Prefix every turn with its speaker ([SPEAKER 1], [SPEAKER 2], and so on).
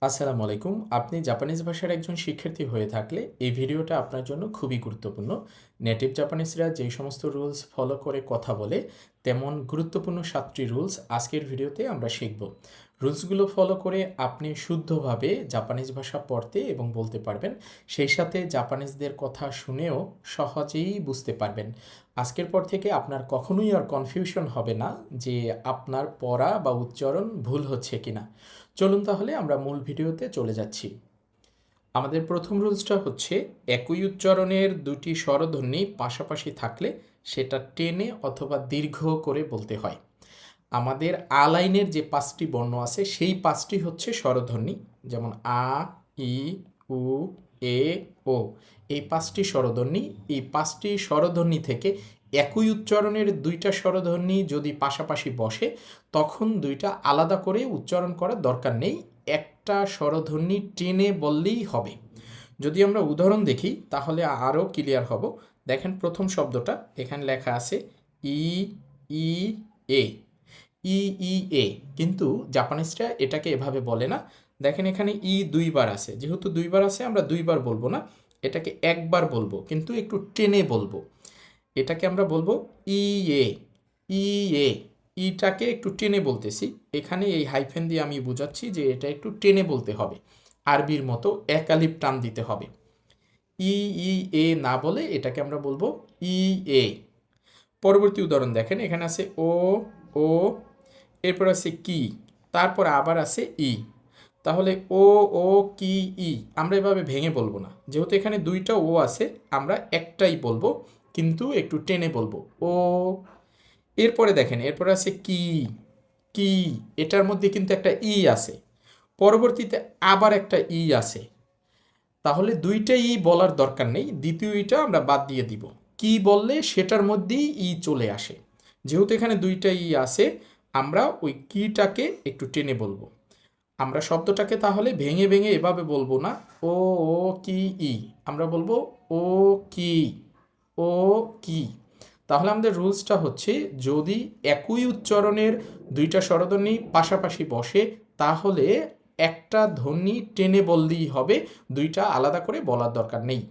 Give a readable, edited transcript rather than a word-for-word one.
[SPEAKER 1] আসসালামু আলাইকুম। আপনি জাপানিজ ভাষার একজন শিক্ষার্থী হয়ে থাকলে এই ভিডিওটা আপনার জন্য খুবই গুরুত্বপূর্ণ। নেটিভ জাপানিজরা যেই সমস্ত রুলস ফলো করে কথা বলে তেমন গুরুত্বপূর্ণ 7টি রুলস আজকের ভিডিওতে আমরা শিখব। রুলসগুলো ফলো করে আপনি শুদ্ধভাবে জাপানিজ ভাষা পড়তে এবং বলতে পারবেন, সেই সাথে জাপানিজদের কথা শুনেও সহজেই বুঝতে পারবেন। আজকের পর থেকে আপনার কখনোই আর কনফিউশন হবে না যে আপনার পড়া বা উচ্চারণ ভুল হচ্ছে কিনা। চলুন তাহলে আমরা মূল ভিডিওতে চলে যাচ্ছি। আমাদের প্রথম রুলসটা হচ্ছে একই উচ্চারণের দুটি স্বরধ্বনি পাশাপাশি থাকলে সেটা টেনে অথবা দীর্ঘ করে বলতে হয়। আমাদের আ লাইনের যে 5টি বর্ণ আছে সেই 5টি হচ্ছে স্বরধ্বনি, যেমন আ, ই, উ, এ, ও। এই 5টি স্বরধ্বনি, এই 5টি স্বরধ্বনি থেকে একই উচ্চারণের দুইটা স্বরধ্বনি যদি পাশাপাশি বসে তখন দুইটা আলাদা করে উচ্চারণ করার দরকার নেই, একটা স্বরধ্বনি টেনে বললেই হবে। যদি আমরা উদাহরণ দেখি তাহলে আরও ক্লিয়ার হব। দেখেন প্রথম শব্দটা এখানে লেখা আছে ই, ই, এ, ই, ই, এ, কিন্তু জাপানিজরা এটাকে এভাবে বলে না। দেখেন এখানে ই দুইবার আছে, যেহেতু দুইবার আছে আমরা দুইবার বলবো না, এটাকে একবার বলবো, কিন্তু একটু টেনে বলবো। এটাকে আমরা বলবো ই, এ, ই, এ। ইটাকে একটু টেনে বলতেছি, এখানে এই হাইফেন দিয়ে আমি বুঝাচ্ছি যে এটা একটু টেনে বলতে হবে, আরবির মতো একালিপ টান দিতে হবে। ই, ই, এ না বলে এটাকে আমরা বলবো ই, এ। পরবর্তী উদাহরণ দেখেন, এখানে আছে ও, ও, এরপর আছে কি, তারপর আবার আছে ই। তাহলে ও, ও, কি, ই আমরা এভাবে ভেঙে বলবো না, যেহেতু এখানে দুইটা ও আছে আমরা একটাই বলবো, কিন্তু একটু টেনে বলবো ও। এরপরে দেখেন এরপরে আছে কি, কি, এটার মধ্যে কিন্তু একটা ই আছে, পরবর্তীতে আবার একটা ই আছে, তাহলে দুইটা ই বলার দরকার নেই, দ্বিতীয় ইটা আমরা বাদ দিয়ে দিব। কি বললে সেটার মধ্যেই ই চলে আসে, যেহেতু এখানে দুইটা ই আছে আমরা ওই কিটাকে একটু টেনে বলবো। আমরা শব্দটাকে তাহলে ভেঙে ভেঙে এভাবে বলবো না ও, ও, কি, ই, আমরা বলবো ও, কি, ও, কি। তাহলে আমাদের রুলসটা হচ্ছে যদি একই উচ্চারণের দুইটা স্বরধ্বনি পাশাপাশি বসে তাহলে একটা ধ্বনি টেনে বললেই হবে, দুইটা আলাদা করে বলার দরকার নেই।